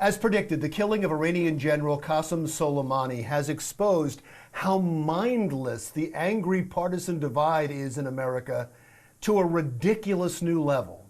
As predicted, the killing of Iranian General Qasem Soleimani has exposed how mindless the angry partisan divide is in America to a ridiculous new level.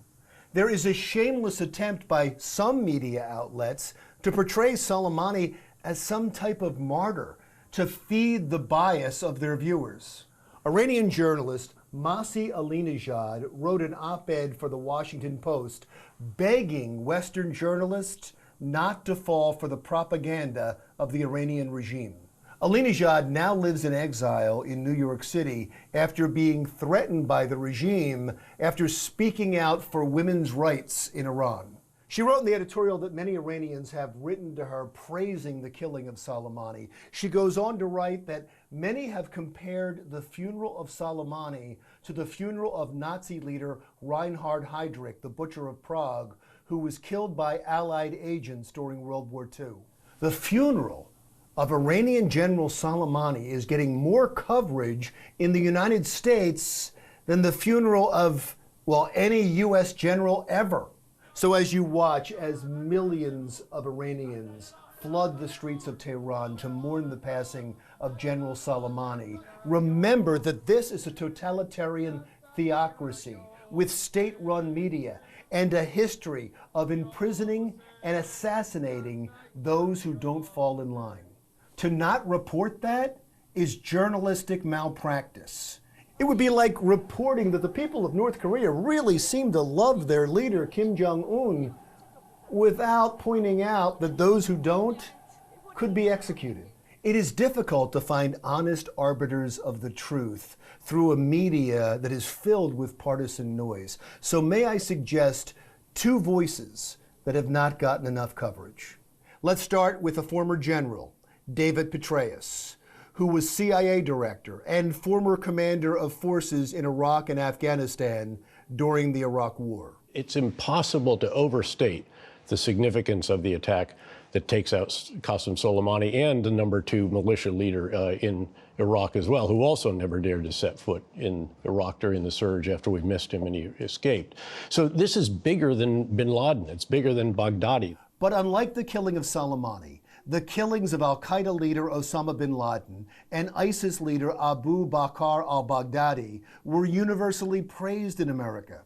There is a shameless attempt by some media outlets to portray Soleimani as some type of martyr to feed the bias of their viewers. Iranian journalist Masih Alinejad wrote an op-ed for the Washington Post begging Western journalists not to fall for the propaganda of the Iranian regime. Alinejad now lives in exile in New York City after being threatened by the regime after speaking out for women's rights in Iran. She wrote in the editorial that many Iranians have written to her praising the killing of Soleimani. She goes on to write that many have compared the funeral of Soleimani to the funeral of Nazi leader Reinhard Heydrich, the Butcher of Prague, who was killed by Allied agents during World War II. The funeral of Iranian General Soleimani is getting more coverage in the United States than the funeral of, well, any U.S. general ever. So as you watch as millions of Iranians flood the streets of Tehran to mourn the passing of General Soleimani, remember that this is a totalitarian theocracy with state-run media and a history of imprisoning and assassinating those who don't fall in line. To not report that is journalistic malpractice. It would be like reporting that the people of North Korea really seem to love their leader, Kim Jong-un, without pointing out that those who don't could be executed. It is difficult to find honest arbiters of the truth through a media that is filled with partisan noise. So may I suggest two voices that have not gotten enough coverage. Let's start with a former general, David Petraeus, who was CIA director and former commander of forces in Iraq and Afghanistan during the Iraq War. It's impossible to overstate the significance of the attack that takes out Qasem Soleimani and the #2 militia leader in Iraq as well, who also never dared to set foot in Iraq during the surge after we missed him and he escaped. So this is bigger than bin Laden. It's bigger than Baghdadi. But unlike the killing of Soleimani, the killings of al-Qaeda leader Osama bin Laden and ISIS leader Abu Bakr al-Baghdadi were universally praised in America.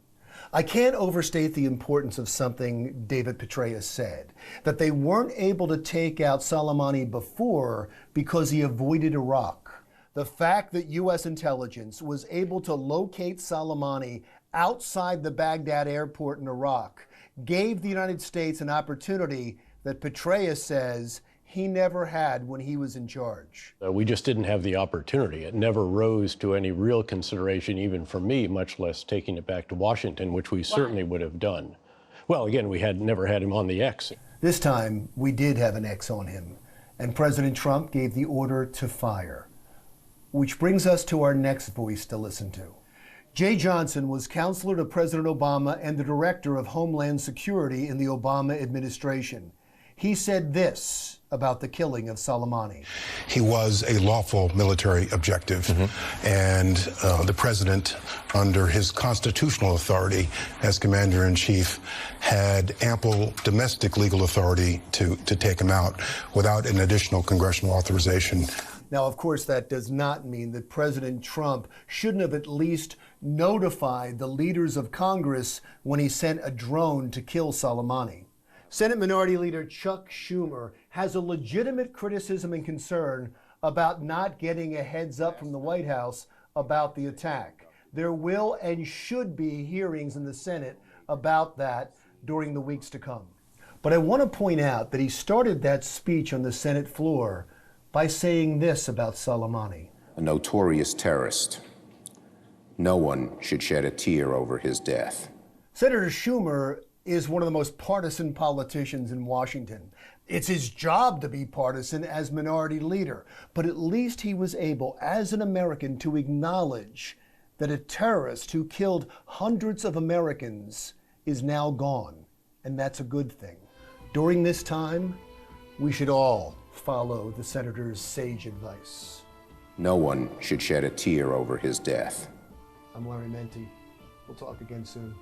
I can't overstate the importance of something David Petraeus said, that they weren't able to take out Soleimani before because he avoided Iraq. The fact that U.S. intelligence was able to locate Soleimani outside the Baghdad airport in Iraq gave the United States an opportunity that Petraeus says he never had when he was in charge. We just didn't have the opportunity. It never rose to any real consideration, even for me, much less taking it back to Washington, which we certainly would have done. Well, again, we had never had him on the X. This time, we did have an X on him, and President Trump gave the order to fire. Which brings us to our next voice to listen to. Jay Johnson was counselor to President Obama and the director of Homeland Security in the Obama administration. He said this about the killing of Soleimani. He was a lawful military objective, and the president, under his constitutional authority as commander-in-chief, had ample domestic legal authority to take him out without an additional congressional authorization. Now, of course, that does not mean that President Trump shouldn't have at least notified the leaders of Congress when he sent a drone to kill Soleimani. Senate Minority Leader Chuck Schumer has a legitimate criticism and concern about not getting a heads up from the White House about the attack. There will and should be hearings in the Senate about that during the weeks to come. But I want to point out that he started that speech on the Senate floor by saying this about Soleimani. A notorious terrorist. No one should shed a tear over his death. Senator Schumer is one of the most partisan politicians in Washington. It's his job to be partisan as minority leader, but at least he was able, as an American, to acknowledge that a terrorist who killed hundreds of Americans is now gone, and that's a good thing. During this time, we should all follow the senator's sage advice. No one should shed a tear over his death. I'm Larry Mendte. We'll talk again soon.